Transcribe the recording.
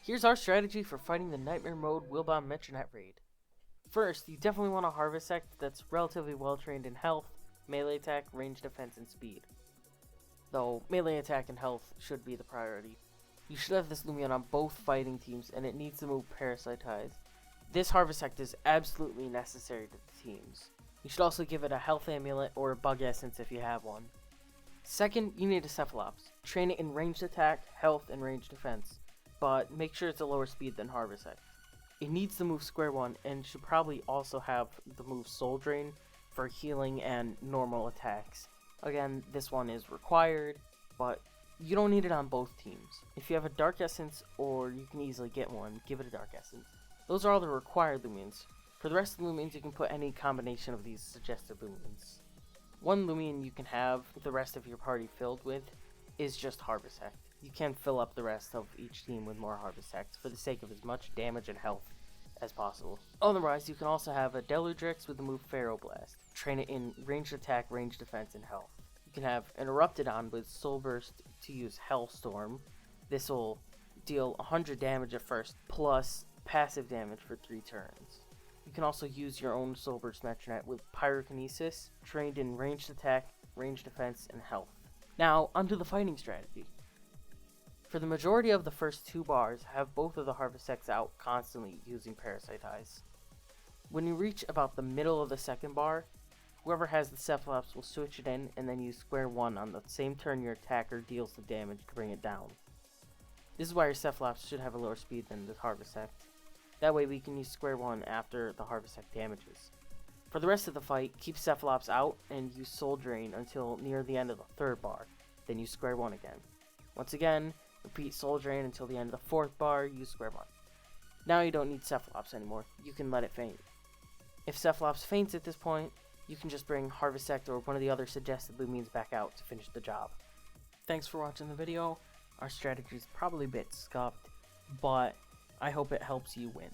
Here's our strategy for fighting the Nightmare Mode Willbound Metronette raid. First, you definitely want a Harvest Sect that's relatively well trained in health, melee attack, range defense, and speed. Though melee attack and health should be the priority. You should have this Lumion on both fighting teams, and it needs to move Parasitize. This Harvest Sect is absolutely necessary to the teams. You should also give it a health amulet or a bug essence if you have one. Second, you need a Cephalops. Train it in ranged attack, health, and range defense, but make sure it's a lower speed than Harvest Sect. It needs to move square one and should probably also have the move Soul Drain for healing and normal attacks. Again, this one is required, but you don't need it on both teams. If you have a Dark Essence or you can easily get one, give it a Dark Essence. Those are all the required Lumions. For the rest of the Lumions, you can put any combination of these suggested Lumions. One Lumion you can have the rest of your party filled with is just Harvest Sect. You can fill up the rest of each team with more Harvest Sects for the sake of as much damage and health as possible. Otherwise, you can also have a Deludrix with the move Pharaoh Blast. Train it in ranged attack, ranged defense, and health. You can have an Eruptidon with Soul Burst to use Hellstorm. This will deal 100 damage at first, plus passive damage for 3 turns. You can also use your own Soul Burst Metronette with Pyrokinesis, trained in ranged attack, ranged defense, and health. Now, onto the fighting strategy. For the majority of the first 2 bars, have both of the Harvest Sects out constantly using Parasitize. When you reach about the middle of the second bar, whoever has the Cephalops will switch it in and then use square one on the same turn your attacker deals the damage to bring it down. This is why your Cephalops should have a lower speed than the Harvest Sect. That way we can use square one after the Harvest Sect damages. For the rest of the fight, keep Cephalops out and use Soul Drain until near the end of the 3rd bar, then use square one again. Once again, repeat Soul Drain until the end of the 4th bar, use square one. Now you don't need Cephalops anymore, you can let it faint. If Cephalops faints at this point, you can just bring Harvest Sect or one of the other suggested Lumions back out to finish the job. Thanks for watching the video. Our strategy is probably a bit scuffed, but I hope it helps you win.